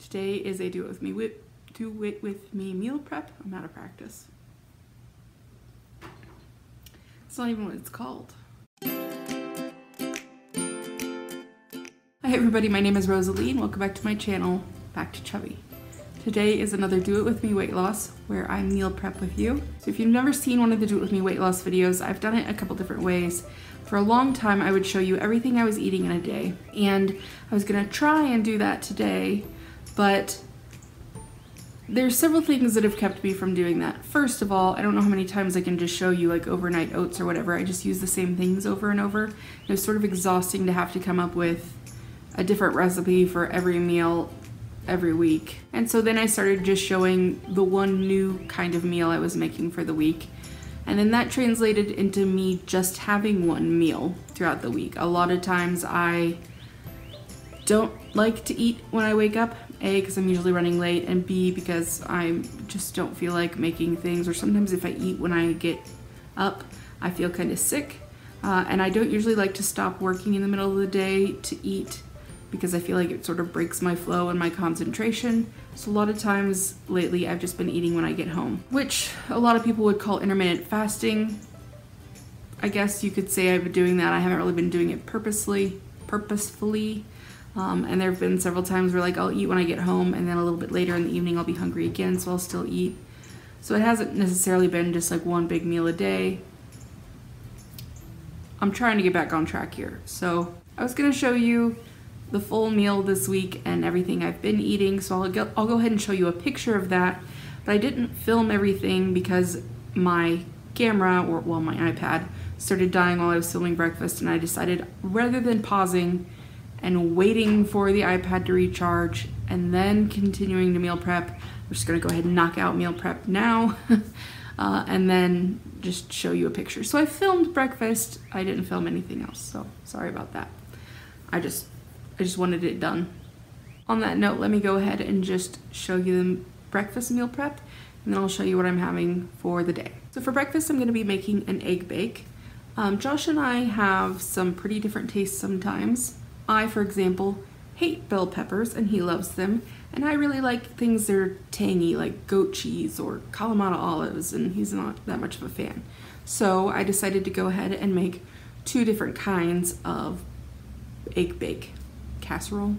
Today is a do it with me meal prep. I'm out of practice. It's not even what it's called. Hi everybody, my name is Rosalie and welcome back to my channel, Back to Chubby. Today is another do it with me weight loss where I meal prep with you. So if you've never seen one of the do it with me weight loss videos, I've done it a couple different ways. For a long time I would show you everything I was eating in a day, and I was gonna try and do that today, but there's several things that have kept me from doing that. First of all, I don't know how many times I can just show you like overnight oats or whatever. I just use the same things over and over. It was sort of exhausting to have to come up with a different recipe for every meal every week. And so then I started just showing the one new kind of meal I was making for the week. And then that translated into me just having one meal throughout the week. A lot of times I don't like to eat when I wake up, A, because I'm usually running late, and B, because I just don't feel like making things, or sometimes if I eat when I get up, I feel kind of sick. And I don't usually like to stop working in the middle of the day to eat because I feel like it sort of breaks my flow and my concentration. So a lot of times lately I've just been eating when I get home, which a lot of people would call intermittent fasting. I guess you could say I've been doing that. I haven't really been doing it purposefully. And there have been several times where like I'll eat when I get home and then a little bit later in the evening I'll be hungry again, so I'll still eat. So it hasn't necessarily been just like one big meal a day. I'm trying to get back on track here. So I was gonna show you the full meal this week and everything I've been eating, so I'll go ahead and show you a picture of that, but I didn't film everything because my camera, or well, my iPad, started dying while I was filming breakfast, and I decided rather than pausing and waiting for the iPad to recharge and then continuing to meal prep, I'm just gonna go ahead and knock out meal prep now and then just show you a picture. So I filmed breakfast, I didn't film anything else, so sorry about that. I just wanted it done. On that note, let me go ahead and just show you the breakfast meal prep, and then I'll show you what I'm having for the day. So for breakfast, I'm gonna be making an egg bake. Josh and I have some pretty different tastes sometimes. I, for example, hate bell peppers and he loves them, and I really like things that are tangy like goat cheese or Kalamata olives, and he's not that much of a fan. So I decided to go ahead and make two different kinds of egg bake. Casserole?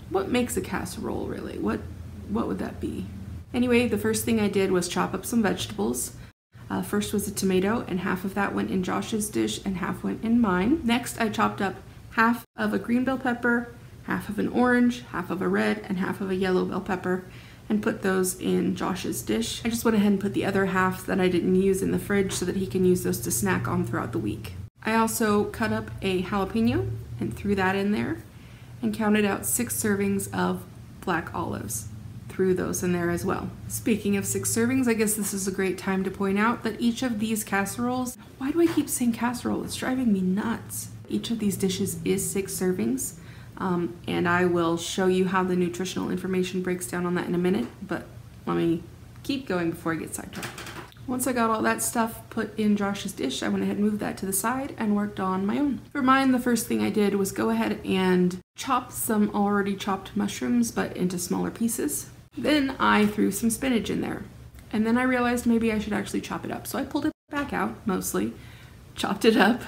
What makes a casserole really? What would that be? Anyway, the first thing I did was chop up some vegetables. First was a tomato, and half of that went in Josh's dish and half went in mine. Next, I chopped up half of a green bell pepper, half of an orange, half of a red, and half of a yellow bell pepper, and put those in Josh's dish. I just went ahead and put the other half that I didn't use in the fridge so that he can use those to snack on throughout the week. I also cut up a jalapeno and threw that in there, and counted out 6 servings of black olives. Threw those in there as well. Speaking of 6 servings, I guess this is a great time to point out that each of these casseroles, why do I keep saying casserole? It's driving me nuts. Each of these dishes is 6 servings, and I will show you how the nutritional information breaks down on that in a minute, but let me keep going before I get sidetracked. Once I got all that stuff put in Josh's dish, I went ahead and moved that to the side and worked on my own. For mine, the first thing I did was go ahead and chop some already chopped mushrooms, but into smaller pieces. Then I threw some spinach in there. And then I realized maybe I should actually chop it up. So I pulled it back out, mostly, chopped it up,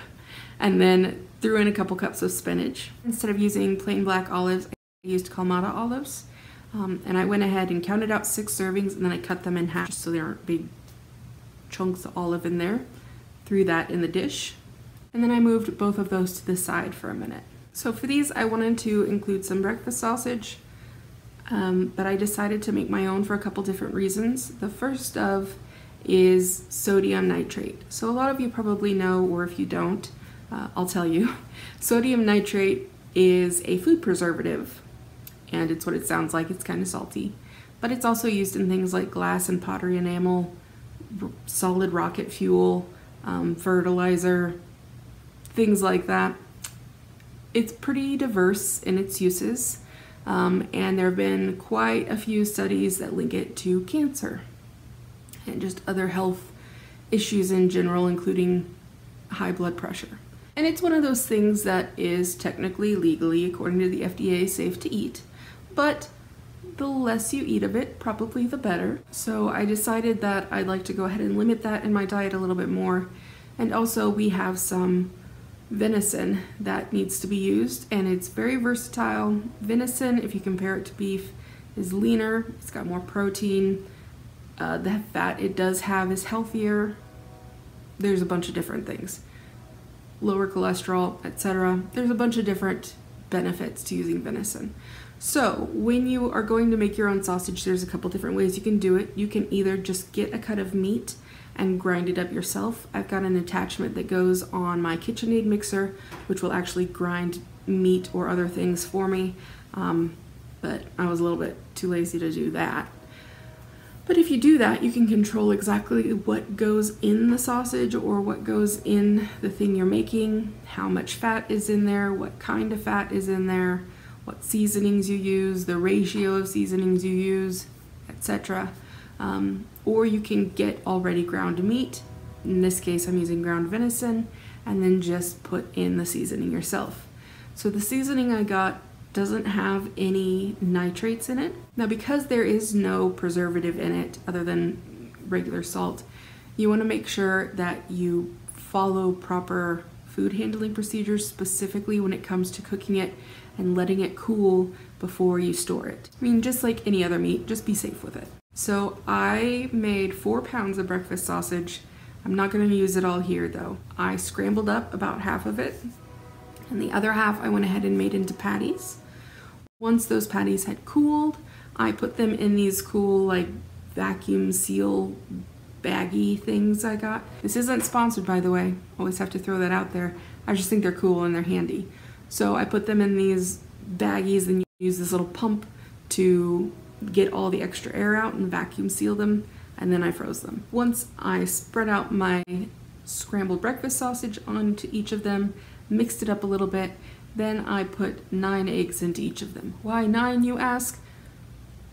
and then threw in a couple cups of spinach. Instead of using plain black olives, I used Kalamata olives. And I went ahead and counted out 6 servings, and then I cut them in half just so they aren't big chunks of olive in there. Threw that in the dish, and then I moved both of those to the side for a minute. So for these I wanted to include some breakfast sausage, but I decided to make my own for a couple different reasons. The first of is sodium nitrate. So a lot of you probably know, or if you don't, I'll tell you. Sodium nitrate is a food preservative, and it's what it sounds like. It's kind of salty, but it's also used in things like glass and pottery enamel, solid rocket fuel, fertilizer, things like that. It's pretty diverse in its uses, and there have been quite a few studies that link it to cancer and just other health issues in general, including high blood pressure. And it's one of those things that is technically, legally, according to the FDA, safe to eat, but the less you eat of it, probably the better. So I decided that I'd like to go ahead and limit that in my diet a little bit more. And also we have some venison that needs to be used, and it's very versatile. Venison, if you compare it to beef, is leaner, it's got more protein. The fat it does have is healthier. There's a bunch of different things. Lower cholesterol, etc. There's a bunch of different benefits to using venison. So when you are going to make your own sausage, there's a couple different ways you can do it. You can either just get a cut of meat and grind it up yourself. I've got an attachment that goes on my KitchenAid mixer, which will actually grind meat or other things for me, but I was a little bit too lazy to do that. But if you do that, you can control exactly what goes in the sausage or what goes in the thing you're making, how much fat is in there, what kind of fat is in there, what seasonings you use, the ratio of seasonings you use, etc. Or you can get already ground meat. In this case, I'm using ground venison, and then just put in the seasoning yourself. So the seasoning I got doesn't have any nitrates in it. Now, because there is no preservative in it other than regular salt, you want to make sure that you follow proper food handling procedures, specifically when it comes to cooking it and letting it cool before you store it. I mean, just like any other meat, just be safe with it. So I made 4 pounds of breakfast sausage. I'm not going to use it all here though. I scrambled up about half of it, and the other half I went ahead and made into patties. Once those patties had cooled, I put them in these cool like vacuum seal baggy things I got. This isn't sponsored, by the way. Always have to throw that out there. I just think they're cool and they're handy. So I put them in these baggies and use this little pump to get all the extra air out and vacuum seal them, and then I froze them. Once I spread out my scrambled breakfast sausage onto each of them, mixed it up a little bit, then I put 9 eggs into each of them. Why 9, you ask?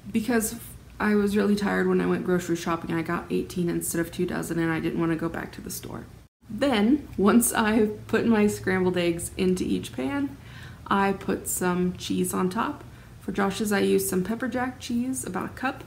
Because I was really tired when I went grocery shopping. I got 18 instead of 2 dozen, and I didn't want to go back to the store. Then, once I put my scrambled eggs into each pan, I put some cheese on top. For Josh's, I used some pepper jack cheese, about a cup.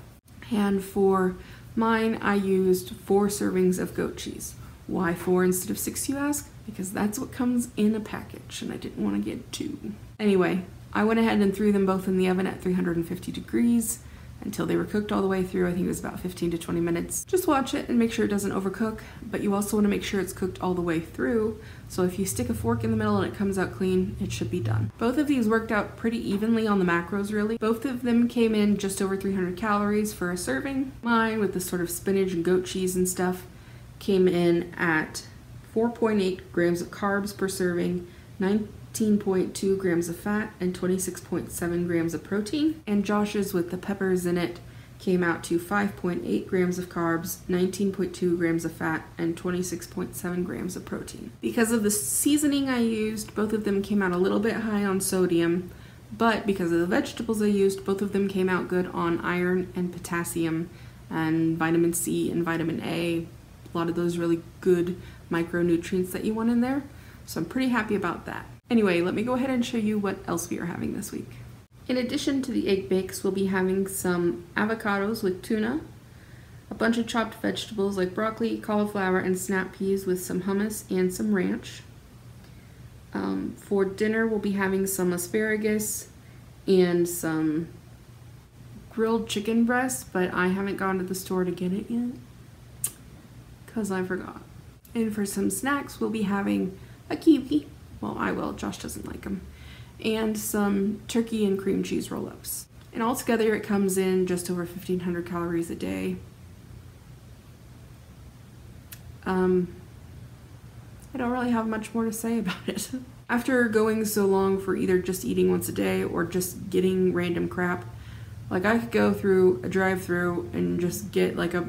And for mine, I used 4 servings of goat cheese. Why 4 instead of 6, you ask? Because that's what comes in a package, and I didn't want to get 2. Anyway, I went ahead and threw them both in the oven at 350 degrees until they were cooked all the way through. I think it was about 15 to 20 minutes. Just watch it and make sure it doesn't overcook, but you also want to make sure it's cooked all the way through. So if you stick a fork in the middle and it comes out clean, it should be done. Both of these worked out pretty evenly on the macros, really. Both of them came in just over 300 calories for a serving. Mine, with the sort of spinach and goat cheese and stuff, came in at 4.8 grams of carbs per serving, 19.2 grams of fat, and 26.7 grams of protein. And Josh's, with the peppers in it, came out to 5.8 grams of carbs, 19.2 grams of fat, and 26.7 grams of protein. Because of the seasoning I used, both of them came out a little bit high on sodium, but because of the vegetables I used, both of them came out good on iron and potassium and vitamin C and vitamin A. A lot of those really good micronutrients that you want in there. So I'm pretty happy about that. Anyway, let me go ahead and show you what else we are having this week. In addition to the egg bakes, we'll be having some avocados with tuna, a bunch of chopped vegetables like broccoli, cauliflower, and snap peas with some hummus and some ranch. For dinner, we'll be having some asparagus and some grilled chicken breast, but I haven't gone to the store to get it yet because I forgot. And for some snacks, we'll be having a kiwi. Well, I will. Josh doesn't like them. And some turkey and cream cheese roll-ups. And altogether, it comes in just over 1,500 calories a day. I don't really have much more to say about it. After going so long for either just eating once a day or just getting random crap, like I could go through a drive-thru and just get like a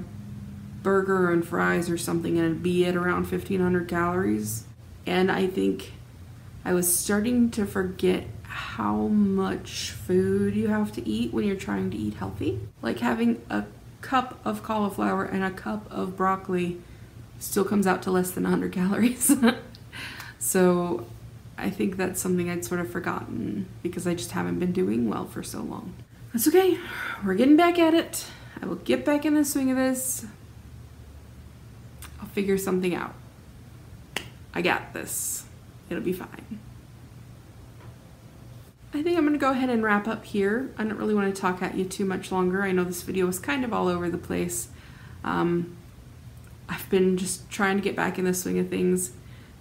burger and fries or something and it'd be at around 1,500 calories. And I think I was starting to forget how much food you have to eat when you're trying to eat healthy. Like having a cup of cauliflower and a cup of broccoli still comes out to less than 100 calories. So I think that's something I'd sort of forgotten because I just haven't been doing well for so long. That's okay. We're getting back at it. I will get back in the swing of this. I'll figure something out. I got this. It'll be fine. I think I'm going to go ahead and wrap up here. I don't really want to talk at you too much longer. I know this video was kind of all over the place. I've been just trying to get back in the swing of things.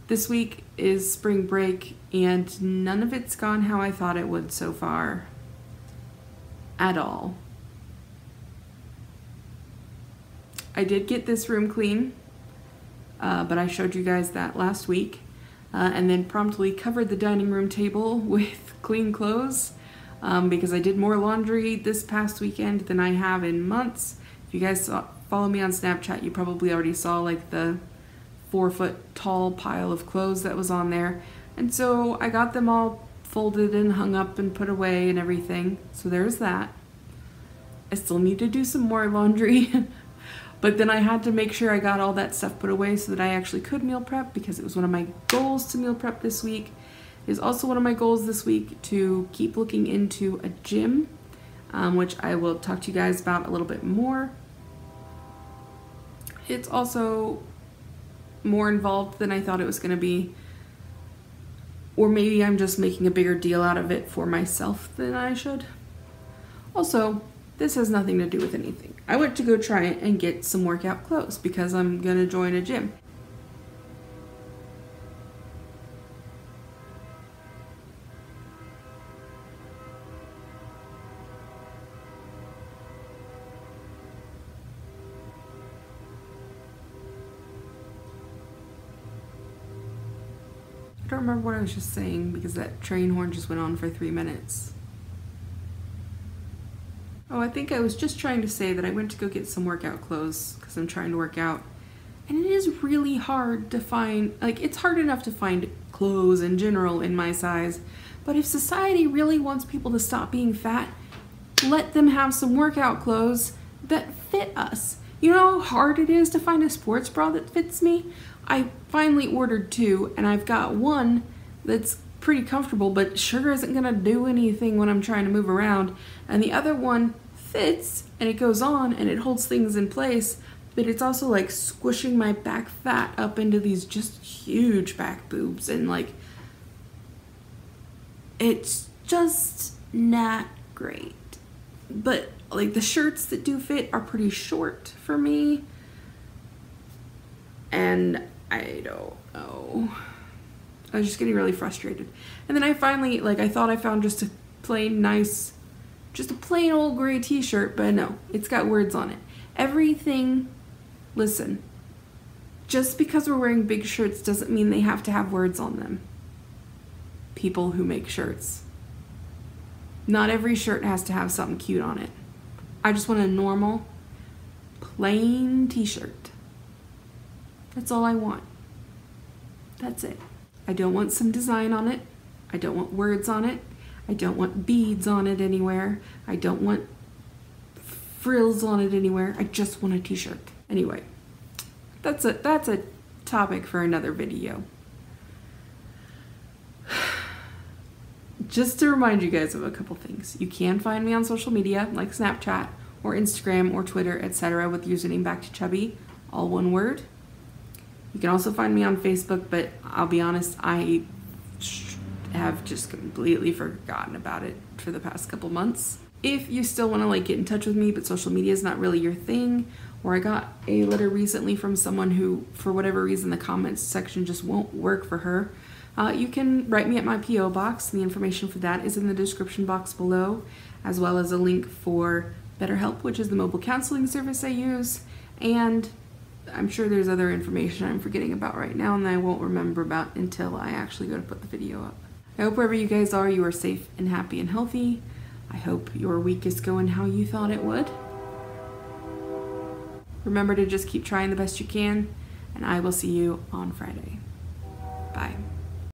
This week is spring break and none of it's gone how I thought it would so far. At all. I did get this room clean, but I showed you guys that last week, and then promptly covered the dining room table with clean clothes because I did more laundry this past weekend than I have in months. If you guys follow me on Snapchat, you probably already saw like the 4-foot tall pile of clothes that was on there. And so I got them all folded and hung up and put away and everything. So there's that. I still need to do some more laundry. But then I had to make sure I got all that stuff put away so that I actually could meal prep, because it was one of my goals to meal prep this week. It is also one of my goals this week to keep looking into a gym, which I will talk to you guys about a little bit more. It's also more involved than I thought it was going to be. Or maybe I'm just making a bigger deal out of it for myself than I should. Also, this has nothing to do with anything. I went to go try it and get some workout clothes because I'm going to join a gym. I don't remember what I was just saying because that train horn just went on for 3 minutes. Oh, I think I was just trying to say that I went to go get some workout clothes because I'm trying to work out. And it is really hard to find, like, it's hard enough to find clothes in general in my size. But if society really wants people to stop being fat, let them have some workout clothes that fit us. You know how hard it is to find a sports bra that fits me? I finally ordered 2 and I've got one that's pretty comfortable but sure isn't gonna do anything when I'm trying to move around, and the other one fits and it goes on and it holds things in place, but it's also like squishing my back fat up into these just huge back boobs, and like it's just not great. But like the shirts that do fit are pretty short for me, and I don't know. I was just getting really frustrated. And then I finally, like, I thought I found just a plain nice, just a plain old gray t-shirt, but no, it's got words on it. Everything, listen, just because we're wearing big shirts doesn't mean they have to have words on them. People who make shirts. Not every shirt has to have something cute on it. I just want a normal, plain t-shirt. That's all I want. That's it. I don't want some design on it. I don't want words on it. I don't want beads on it anywhere. I don't want frills on it anywhere. I just want a t-shirt. Anyway, that's a topic for another video. Just to remind you guys of a couple things. You can find me on social media like Snapchat or Instagram or Twitter, etc. with username BackToChubby, all one word. You can also find me on Facebook, but I'll be honest, I have just completely forgotten about it for the past couple months. If you still want to like get in touch with me, but social media is not really your thing, or I got a letter recently from someone who, for whatever reason, the comments section just won't work for her, you can write me at my P.O. box. The information for that is in the description box below, as well as a link for BetterHelp, which is the mobile counseling service I use, and I'm sure there's other information I'm forgetting about right now and I won't remember about until I actually go to put the video up. I hope wherever you guys are, you are safe and happy and healthy. I hope your week is going how you thought it would. Remember to just keep trying the best you can, and I will see you on Friday. Bye.